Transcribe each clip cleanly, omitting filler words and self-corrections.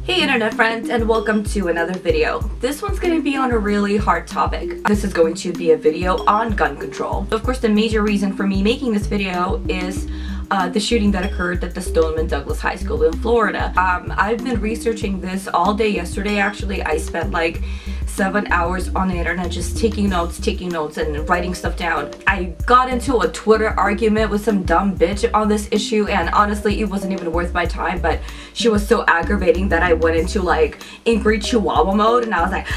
Hey internet friends, and welcome to another video. This one's going to be on a really hard topic. This is going to be a video on gun control. Of course, the major reason for me making this video is the shooting that occurred at the Stoneman Douglas High School in Florida. I've been researching this all day yesterday. Actually, I spent like 7 hours on the internet just taking notes and writing stuff down. I got into a Twitter argument with some dumb bitch on this issue, and honestly it wasn't even worth my time, but she was so aggravating that I went into like angry chihuahua mode, and I was like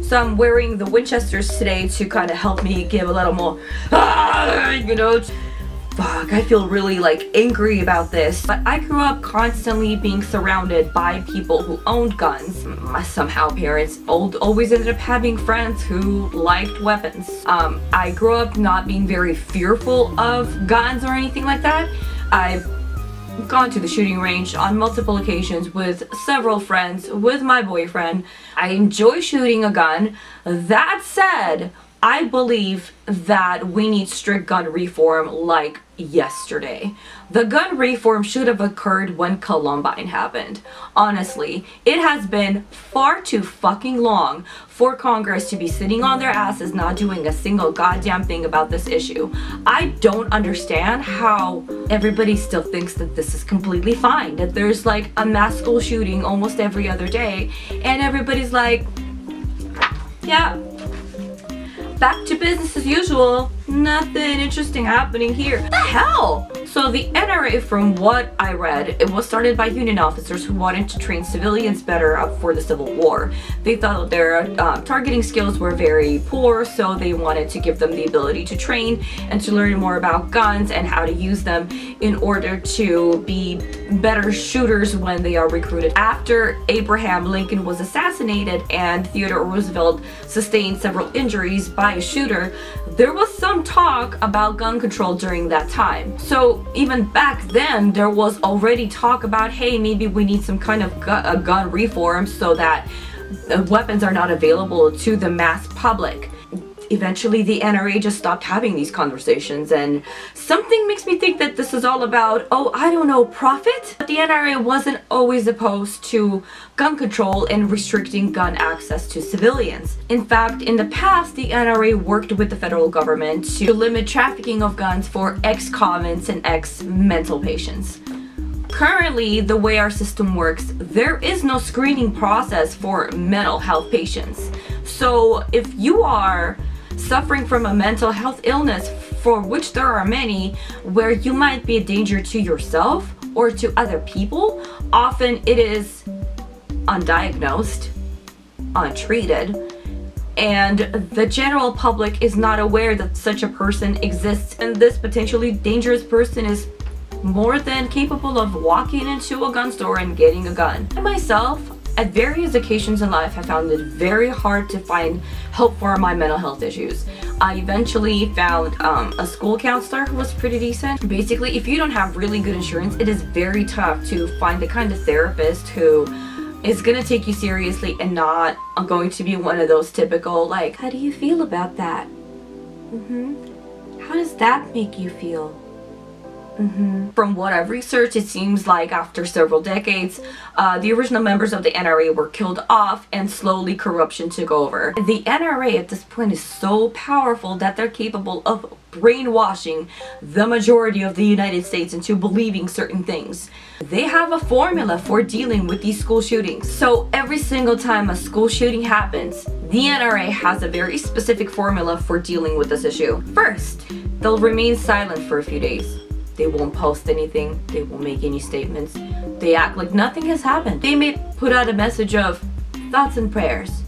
so I'm wearing the Winchesters today to kind of help me give a little more you know. Fuck, I feel really like angry about this. But I grew up constantly being surrounded by people who owned guns. My somehow parents always ended up having friends who liked weapons. I grew up not being very fearful of guns or anything like that. I've gone to the shooting range on multiple occasions with several friends, with my boyfriend. I enjoy shooting a gun. That said, I believe that we need strict gun reform like yesterday. The gun reform should have occurred when Columbine happened. Honestly, it has been far too fucking long for Congress to be sitting on their asses not doing a single goddamn thing about this issue. I don't understand how everybody still thinks that this is completely fine, that there's like a mass school shooting almost every other day, and everybody's like, yeah, back to business as usual. Nothing interesting happening here. What the hell? So the NRA, from what I read, it was started by Union officers who wanted to train civilians better up for the Civil War. They thought that their targeting skills were very poor, so they wanted to give them the ability to train and to learn more about guns and how to use them in order to be better shooters when they are recruited. After Abraham Lincoln was assassinated and Theodore Roosevelt sustained several injuries by a shooter, there was some talk about gun control during that time. So even back then there was already talk about, hey, maybe we need some kind of gun reform so that weapons are not available to the mass public. Eventually the NRA just stopped having these conversations, and something makes me think that this is all about, oh, I don't know, profit? But the NRA wasn't always opposed to gun control and restricting gun access to civilians. In fact, in the past, the NRA worked with the federal government to limit trafficking of guns for ex-convicts and ex-mental patients. Currently, the way our system works, there is no screening process for mental health patients. So if you are suffering from a mental health illness, for which there are many, where you might be a danger to yourself or to other people, often it is undiagnosed, untreated, and the general public is not aware that such a person exists, and this potentially dangerous person is more than capable of walking into a gun store and getting a gun. I myself, at various occasions in life, have found it very hard to find help for my mental health issues. I eventually found a school counselor who was pretty decent. Basically, if you don't have really good insurance, it is very tough to find the kind of therapist who is gonna take you seriously and not going to be one of those typical, like, how do you feel about that? How does that make you feel? From what I've researched, it seems like after several decades, the original members of the NRA were killed off and slowly corruption took over. The NRA at this point is so powerful that they're capable of brainwashing the majority of the United States into believing certain things. They have a formula for dealing with these school shootings. So every single time a school shooting happens, the NRA has a very specific formula for dealing with this issue. First, they'll remain silent for a few days. They won't post anything, they won't make any statements, they act like nothing has happened. They may put out a message of thoughts and prayers,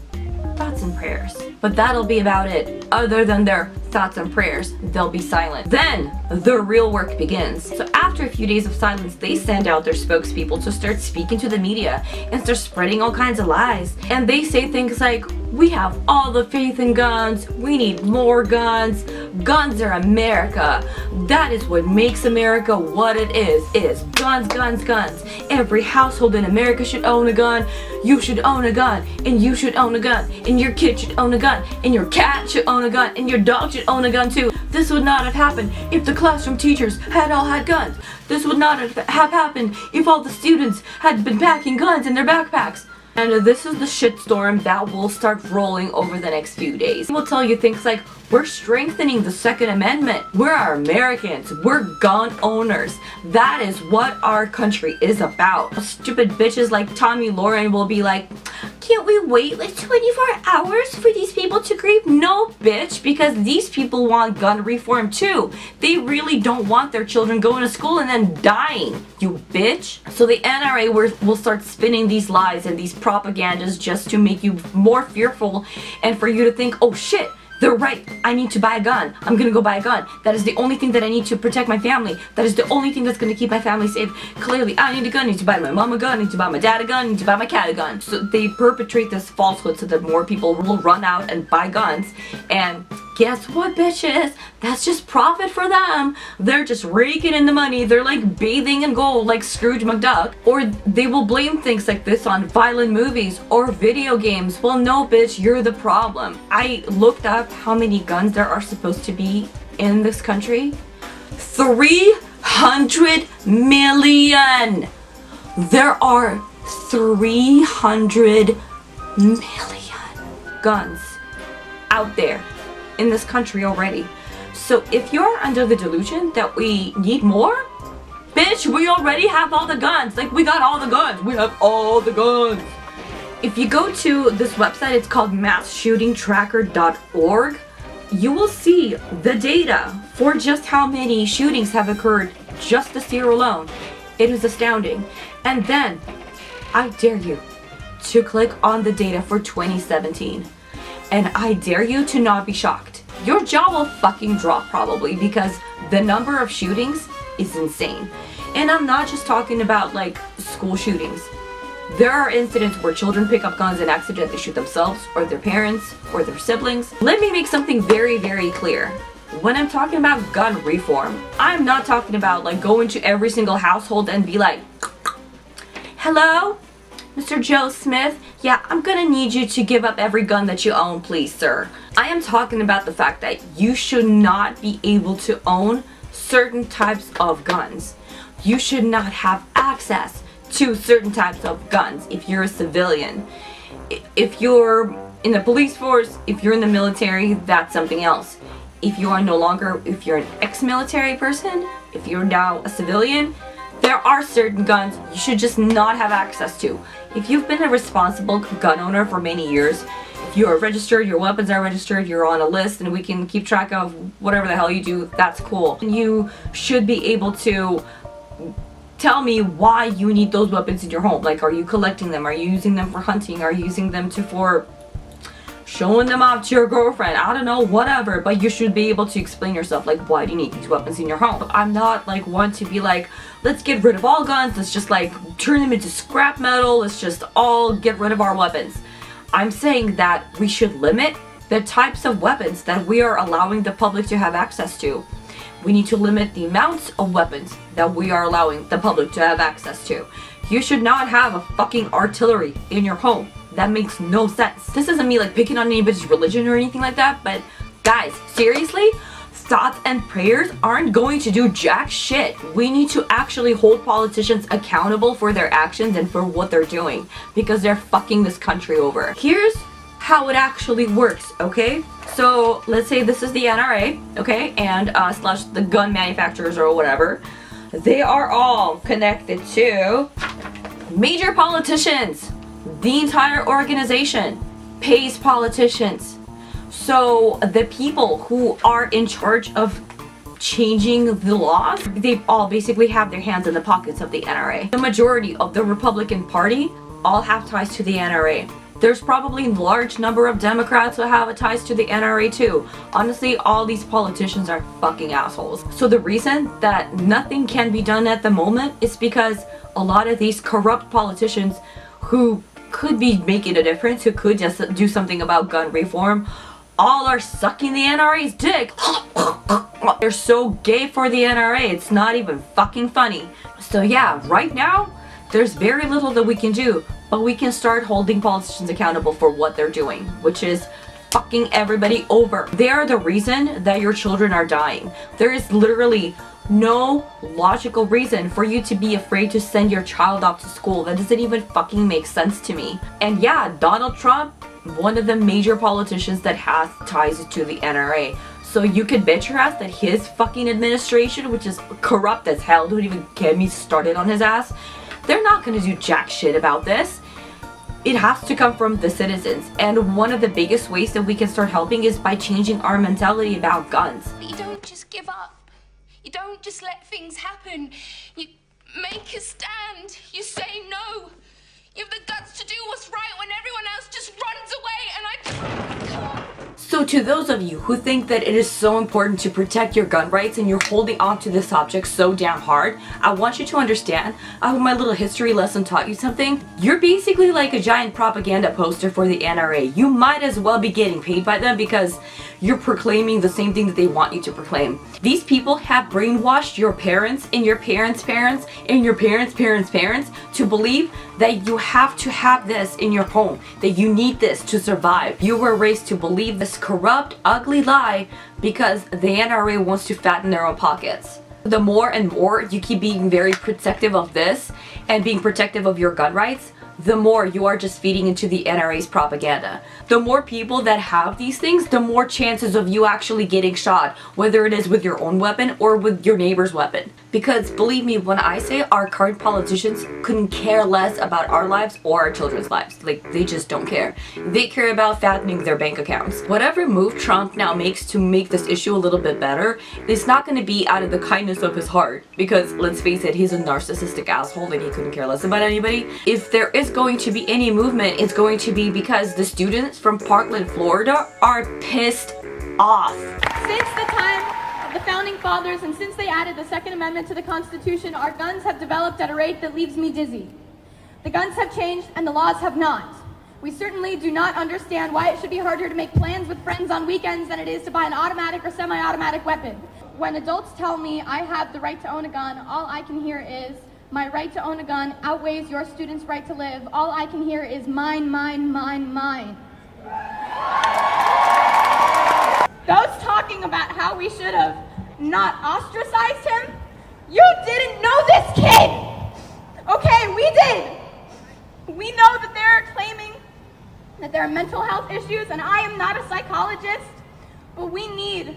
but that'll be about it. Other than their thoughts and prayers, they'll be silent. Then the real work begins. So after a few days of silence, they send out their spokespeople to start speaking to the media and start spreading all kinds of lies. And they say things like, we have all the faith in guns, we need more guns, guns are America, that is what makes America what it is guns, guns, guns. Every household in America should own a gun, you should own a gun, and you should own a gun, and your kid should own a gun, and your cat should own a gun, and your dog should should own a gun too. This would not have happened if the classroom teachers had all had guns. This would not have happened if all the students had been packing guns in their backpacks. And this is the shitstorm that will start rolling over the next few days. We'll tell you things like, we're strengthening the Second Amendment. We're Americans. We're gun owners. That is what our country is about. Stupid bitches like Tommy Lauren will be like, can't we wait like 24 hours for these people to grieve? No, bitch, because these people want gun reform too. They really don't want their children going to school and then dying, you bitch. So the NRA will start spinning these lies and these propagandas just to make you more fearful and for you to think, oh shit, they're right, I need to buy a gun. I'm gonna go buy a gun. That is the only thing that I need to protect my family. That is the only thing that's gonna keep my family safe. Clearly, I need a gun, I need to buy my mom a gun, I need to buy my dad a gun, I need to buy my cat a gun. So they perpetrate this falsehood so that more people will run out and buy guns. And guess what, bitches? That's just profit for them. They're just raking in the money. They're like bathing in gold like Scrooge McDuck. Or they will blame things like this on violent movies or video games. Well, no, bitch, you're the problem. I looked up how many guns there are supposed to be in this country. 300 million! There are 300 million guns out there in this country already. So if you're under the delusion that we need more, bitch, we already have all the guns. Like, we got all the guns. We have all the guns. If you go to this website, it's called massshootingtracker.org, you will see the data for just how many shootings have occurred just this year alone. It is astounding. And then, I dare you to click on the data for 2017. And I dare you to not be shocked. Your jaw will fucking drop probably, because the number of shootings is insane. And I'm not just talking about like school shootings. There are incidents where children pick up guns and accidentally shoot themselves or their parents or their siblings. Let me make something very, very clear. When I'm talking about gun reform, I'm not talking about like going to every single household and be like, hello? Mr. Joe Smith, yeah, I'm gonna need you to give up every gun that you own, please, sir. I am talking about the fact that you should not be able to own certain types of guns. You should not have access to certain types of guns if you're a civilian. If you're in the police force, if you're in the military, that's something else. If you are no longer, if you're an ex-military person, if you're now a civilian, there are certain guns you should just not have access to. If you've been a responsible gun owner for many years, if you are registered, your weapons are registered, you're on a list, and we can keep track of whatever the hell you do, that's cool. And you should be able to tell me why you need those weapons in your home. Like, are you collecting them? Are you using them for hunting? Are you using them for showing them off to your girlfriend? I don't know, whatever. But you should be able to explain yourself, like, why do you need these weapons in your home? I'm not like one to be like, let's get rid of all guns, let's just like turn them into scrap metal, let's just all get rid of our weapons. I'm saying that we should limit the types of weapons that we are allowing the public to have access to. We need to limit the amounts of weapons that we are allowing the public to have access to. You should not have a fucking artillery in your home. That makes no sense. This isn't me like picking on anybody's religion or anything like that, but guys, seriously, thoughts and prayers aren't going to do jack shit. We need to actually hold politicians accountable for their actions and for what they're doing, because they're fucking this country over. Here's how it actually works, okay? So let's say this is the NRA, okay, and slash the gun manufacturers or whatever. They are all connected to major politicians. The entire organization pays politicians. So the people who are in charge of changing the laws, they all basically have their hands in the pockets of the NRA. The majority of the Republican Party all have ties to the NRA. There's probably a large number of Democrats who have ties to the NRA too. Honestly, all these politicians are fucking assholes. So the reason that nothing can be done at the moment is because a lot of these corrupt politicians who could be making a difference, who could just do something about gun reform, all are sucking the NRA's dick. They're so gay for the NRA, it's not even fucking funny. So yeah, right now, there's very little that we can do, but we can start holding politicians accountable for what they're doing, which is fucking everybody over. They are the reason that your children are dying. There is literally no logical reason for you to be afraid to send your child off to school. That doesn't even fucking make sense to me. And yeah, Donald Trump, one of the major politicians that has ties to the NRA. So you could bet your ass that his fucking administration, which is corrupt as hell, don't even get me started on his ass, they're not gonna do jack shit about this. It has to come from the citizens. And one of the biggest ways that we can start helping is by changing our mentality about guns. But you don't just give up. You don't just let things happen. You make a stand. You say no. You have the guts to do what's right when everyone else just runs away, and I can't. So to those of you who think that it is so important to protect your gun rights and you're holding on to this subject so damn hard, I want you to understand, I hope my little history lesson taught you something. You're basically like a giant propaganda poster for the NRA. You might as well be getting paid by them because you're proclaiming the same thing that they want you to proclaim. These people have brainwashed your parents and your parents' parents and your parents' parents' parents to believe that you have to have this in your home, that you need this to survive. You were raised to believe this corrupt, ugly lie because the NRA wants to fatten their own pockets. The more and more you keep being very protective of this and being protective of your gun rights, the more you are just feeding into the NRA's propaganda. The more people that have these things, the more chances of you actually getting shot, whether it is with your own weapon or with your neighbor's weapon. Because believe me when I say our current politicians couldn't care less about our lives or our children's lives. Like, they just don't care. They care about fattening their bank accounts. Whatever move Trump now makes to make this issue a little bit better, it's not going to be out of the kindness of his heart. Because let's face it, he's a narcissistic asshole and he couldn't care less about anybody. If there is going to be any movement, it's going to be because the students from Parkland, Florida are pissed off. Since the time of the Founding Fathers and since they added the Second Amendment to the Constitution, our guns have developed at a rate that leaves me dizzy. The guns have changed and the laws have not. We certainly do not understand why it should be harder to make plans with friends on weekends than it is to buy an automatic or semi-automatic weapon. When adults tell me I have the right to own a gun, all I can hear is, my right to own a gun outweighs your student's right to live. All I can hear is mine, mine, mine, mine. Those talking about how we should have not ostracized him, you didn't know this kid! Okay, we did! We know that they're claiming that there are mental health issues, and I am not a psychologist, but we need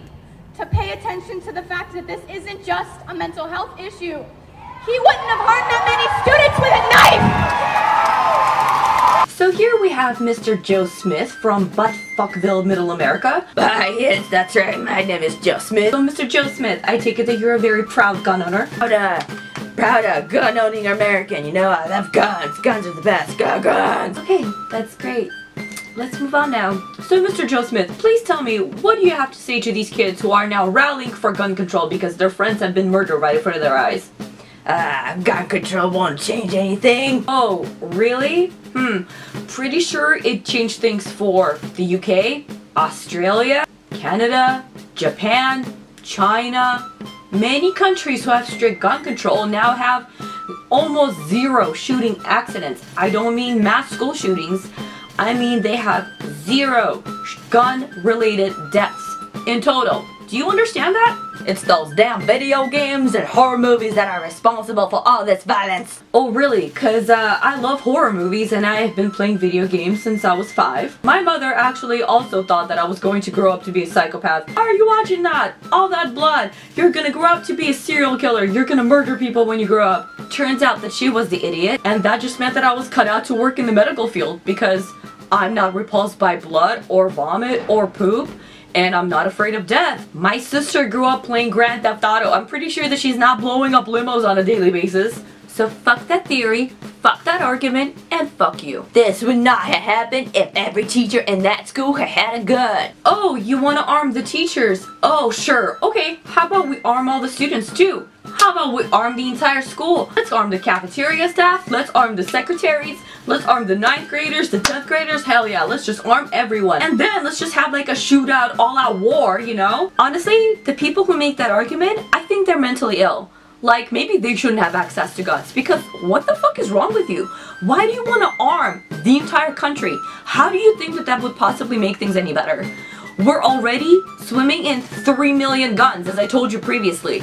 to pay attention to the fact that this isn't just a mental health issue. He wouldn't have harmed that many students with a knife! So here we have Mr. Joe Smith from Buttfuckville, Middle America. Yes, that's right, my name is Joe Smith. So Mr. Joe Smith, I take it that you're a very proud gun owner. Proud gun-owning American, you know, I love guns. Guns are the best, guns. Okay, that's great. Let's move on now. So Mr. Joe Smith, please tell me, what do you have to say to these kids who are now rallying for gun control because their friends have been murdered right in front of their eyes? Gun control won't change anything. Oh, really? Pretty sure it changed things for the UK, Australia, Canada, Japan, China. Many countries who have strict gun control now have almost zero shooting accidents. I don't mean mass school shootings. I mean they have zero gun-related deaths in total. Do you understand that? It's those damn video games and horror movies that are responsible for all this violence. Oh really? Cause I love horror movies and I have been playing video games since I was 5. My mother actually also thought that I was going to grow up to be a psychopath. Why are you watching that? All that blood. You're gonna grow up to be a serial killer. You're gonna murder people when you grow up. Turns out that she was the idiot, and that just meant that I was cut out to work in the medical field because I'm not repulsed by blood or vomit or poop. And I'm not afraid of death. My sister grew up playing Grand Theft Auto. I'm pretty sure that she's not blowing up limos on a daily basis. So fuck that theory, fuck that argument, and fuck you. This would not have happened if every teacher in that school had a gun. Oh, you want to arm the teachers? Oh, sure. Okay, how about we arm all the students too? How about we arm the entire school? Let's arm the cafeteria staff, let's arm the secretaries, let's arm the 9th graders, the 10th graders, hell yeah, let's just arm everyone. And then let's just have like a shootout, all-out war, you know? Honestly, the people who make that argument, I think they're mentally ill. Like, maybe they shouldn't have access to guns, because what the fuck is wrong with you? Why do you want to arm the entire country. How do you think that that would possibly make things any better? We're already swimming in 3 million guns, as I told you previously.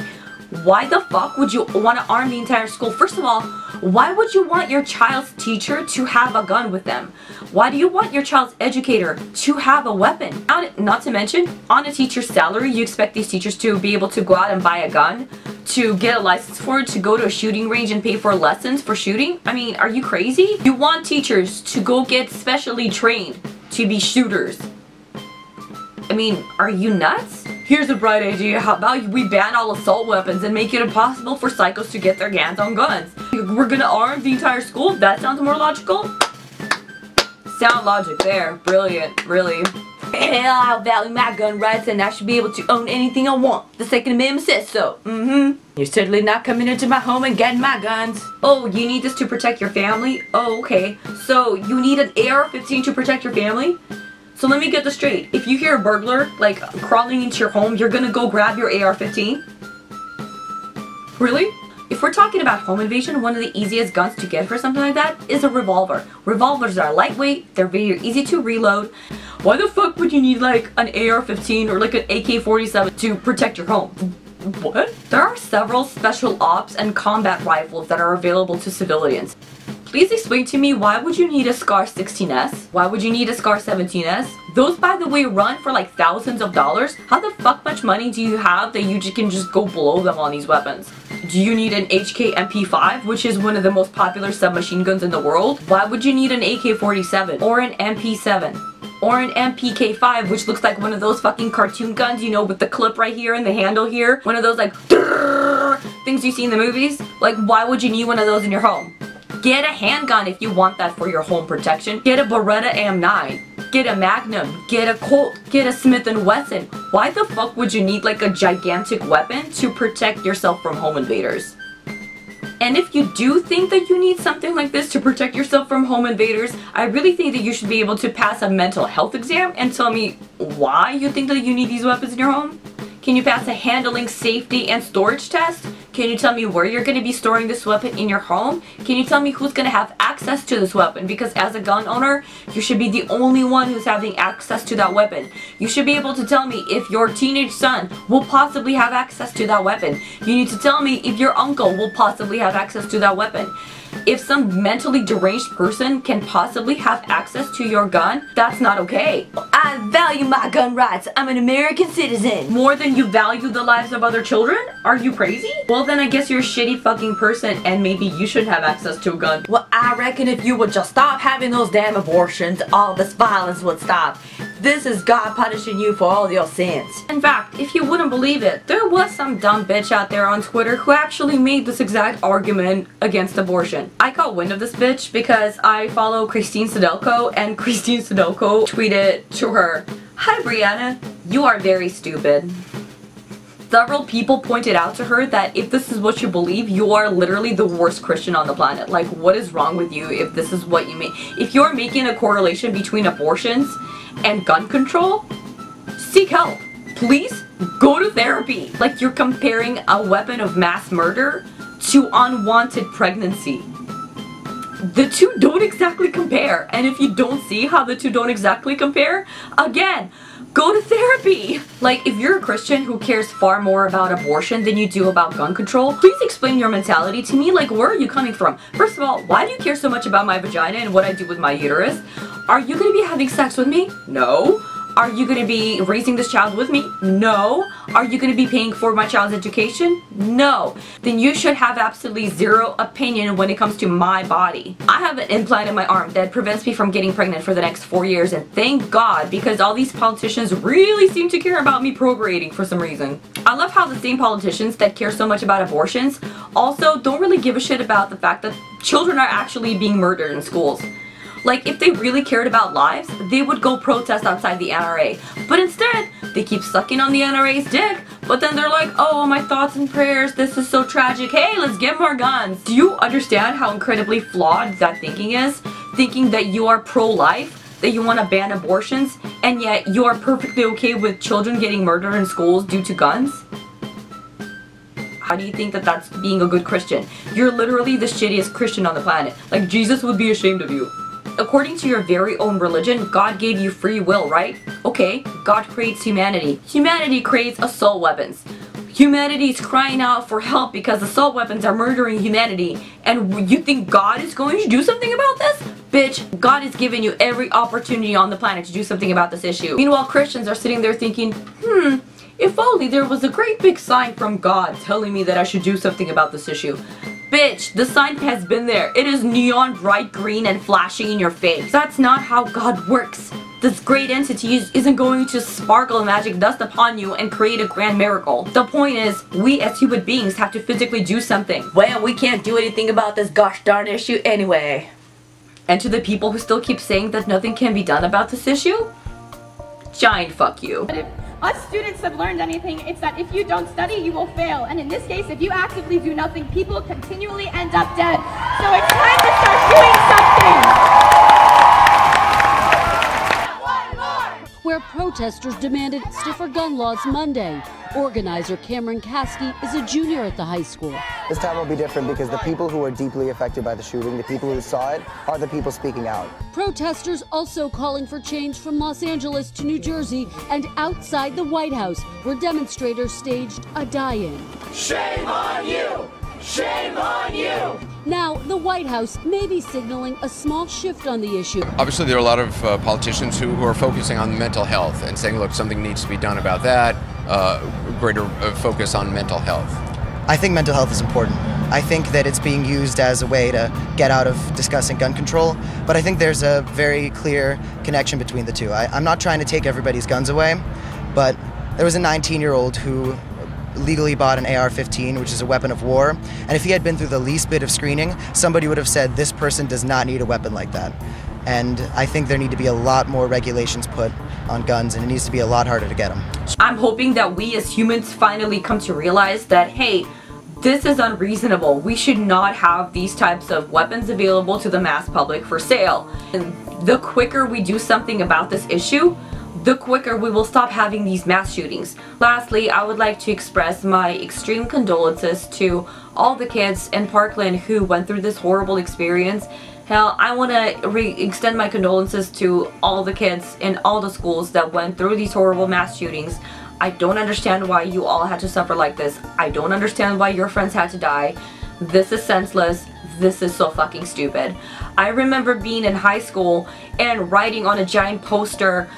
Why the fuck would you want to arm the entire school? First of all, why would you want your child's teacher to have a gun with them? Why do you want your child's educator to have a weapon? Not to mention, on a teacher's salary, you expect these teachers to be able to go out and buy a gun, to get a license for it, to go to a shooting range and pay for lessons for shooting? I mean, are you crazy? You want teachers to go get specially trained to be shooters. I mean, are you nuts? Here's a bright idea. How about we ban all assault weapons and make it impossible for psychos to get their hands on guns? We're gonna arm the entire school? That sounds more logical? Sound logic there. Brilliant, really. Hell, I value my gun rights and I should be able to own anything I want. The Second Amendment says so. You're certainly not coming into my home and getting my guns. Oh, you need this to protect your family? Oh, okay. So, you need an AR-15 to protect your family? So let me get this straight. If you hear a burglar, like, crawling into your home, you're gonna go grab your AR-15? Really? If we're talking about home invasion, one of the easiest guns to get for something like that is a revolver. Revolvers are lightweight, they're very easy to reload. Why the fuck would you need, like, an AR-15 or, like, an AK-47 to protect your home? What? There are several special ops and combat rifles that are available to civilians. Please explain to me, why would you need a SCAR 16S? Why would you need a SCAR 17S? Those, by the way, run for like thousands of dollars. How the fuck much money do you have that you can just go blow them on these weapons? Do you need an HK MP5, which is one of the most popular submachine guns in the world? Why would you need an AK-47 or an MP7? Or an MPK5, which looks like one of those fucking cartoon guns, you know, with the clip right here and the handle here. One of those like things you see in the movies. Like, why would you need one of those in your home? Get a handgun if you want that for your home protection. Get a Beretta M9. Get a Magnum. Get a Colt. Get a Smith & Wesson. Why the fuck would you need like a gigantic weapon to protect yourself from home invaders? And if you do think that you need something like this to protect yourself from home invaders, I really think that you should be able to pass a mental health exam and tell me why you think that you need these weapons in your home. Can you pass a handling, safety, and storage test? Can you tell me where you're going to be storing this weapon in your home? Can you tell me who's going to have access to this weapon? Because as a gun owner, you should be the only one who's having access to that weapon. You should be able to tell me if your teenage son will possibly have access to that weapon. You need to tell me if your uncle will possibly have access to that weapon. If some mentally deranged person can possibly have access to your gun, that's not okay. I value my gun rights. I'm an American citizen. More than you value the lives of other children? Are you crazy? Well, then I guess you're a shitty fucking person and maybe you should have access to a gun. Well, I reckon if you would just stop having those damn abortions, all this violence would stop. This is God punishing you for all your sins. In fact, if you wouldn't believe it, there was some dumb bitch out there on Twitter who actually made this exact argument against abortion. I caught wind of this bitch because I follow Christine Sudelko, and Christine Sudelko tweeted to her, "Hi Brianna, you are very stupid." Several people pointed out to her that if this is what you believe, you are literally the worst Christian on the planet. Like, what is wrong with you if this is what you mean? If you're making a correlation between abortions and gun control, seek help. Please go to therapy. Like, you're comparing a weapon of mass murder to unwanted pregnancy. The two don't exactly compare. And if you don't see how the two don't exactly compare, again, go to therapy. Like, if you're a Christian who cares far more about abortion than you do about gun control, please explain your mentality to me. Like, where are you coming from? First of all, why do you care so much about my vagina and what I do with my uterus? Are you going to be having sex with me? No. Are you going to be raising this child with me? No. Are you going to be paying for my child's education? No. Then you should have absolutely zero opinion when it comes to my body. I have an implant in my arm that prevents me from getting pregnant for the next 4 years, and thank God, because all these politicians really seem to care about me procreating for some reason. I love how the same politicians that care so much about abortions also don't really give a shit about the fact that children are actually being murdered in schools. Like, if they really cared about lives, they would go protest outside the NRA. But instead, they keep sucking on the NRA's dick, but then they're like, oh, my thoughts and prayers, this is so tragic, hey, let's get more guns. Do you understand how incredibly flawed that thinking is? Thinking that you are pro-life, that you want to ban abortions, and yet you are perfectly okay with children getting murdered in schools due to guns? How do you think that that's being a good Christian? You're literally the shittiest Christian on the planet. Like, Jesus would be ashamed of you. according to your very own religion, God gave you free will, right? Okay, God creates humanity. Humanity creates assault weapons. Humanity is crying out for help because assault weapons are murdering humanity, and you think God is going to do something about this? Bitch, God has given you every opportunity on the planet to do something about this issue. Meanwhile, Christians are sitting there thinking, if only there was a great big sign from God telling me that I should do something about this issue. Bitch, the sign has been there. It is neon bright green and flashing in your face. That's not how God works. This great entity isn't going to sparkle magic dust upon you and create a grand miracle. The point is, we as human beings have to physically do something. Well, we can't do anything about this gosh darn issue anyway. And to the people who still keep saying that nothing can be done about this issue, giant fuck you. But if us students have learned anything, it's that if you don't study, you will fail. And in this case, if you actively do nothing, people continually end up dead. So it's time to start doing something. Where protesters demanded stiffer gun laws Monday. Organizer Cameron Caskey is a junior at the high school. This time will be different because the people who are deeply affected by the shooting, the people who saw it, are the people speaking out. Protesters also calling for change from Los Angeles to New Jersey and outside the White House, where demonstrators staged a die-in. Shame on you! Shame on you! Now, the White House may be signaling a small shift on the issue. Obviously, there are a lot of politicians who are focusing on mental health and saying, look, something needs to be done about that, greater focus on mental health. I think mental health is important. I think that it's being used as a way to get out of discussing gun control, but I think there's a very clear connection between the two. I'm not trying to take everybody's guns away, but there was a 19-year-old who legally bought an AR-15, which is a weapon of war, and if he had been through the least bit of screening, somebody would have said, this person does not need a weapon like that. And I think there need to be a lot more regulations put on guns, and it needs to be a lot harder to get them. I'm hoping that we as humans finally come to realize that, hey, this is unreasonable. We should not have these types of weapons available to the mass public for sale. And the quicker we do something about this issue, the quicker we will stop having these mass shootings. Lastly, I would like to express my extreme condolences to all the kids in Parkland who went through this horrible experience. Hell, I want to extend my condolences to all the kids in all the schools that went through these horrible mass shootings. I don't understand why you all had to suffer like this. I don't understand why your friends had to die. This is senseless. This is so fucking stupid. I remember being in high school and writing on a giant poster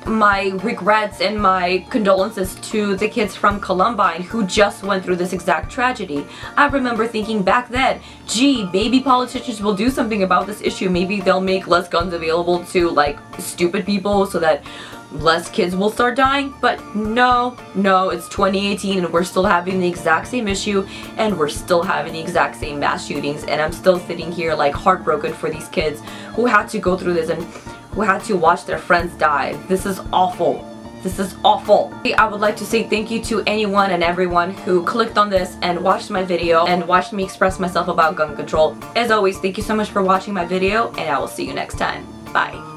my regrets and my condolences to the kids from Columbine who just went through this exact tragedy. I remember thinking back then, gee, maybe politicians will do something about this issue. Maybe they'll make less guns available to like stupid people so that less kids will start dying. But no, it's 2018 and we're still having the exact same issue and we're still having the exact same mass shootings, and I'm still sitting here like heartbroken for these kids who had to go through this and who had to watch their friends die. This is awful. This is awful. I would like to say thank you to anyone and everyone who clicked on this and watched my video and watched me express myself about gun control. As always, thank you so much for watching my video, and I will see you next time. Bye.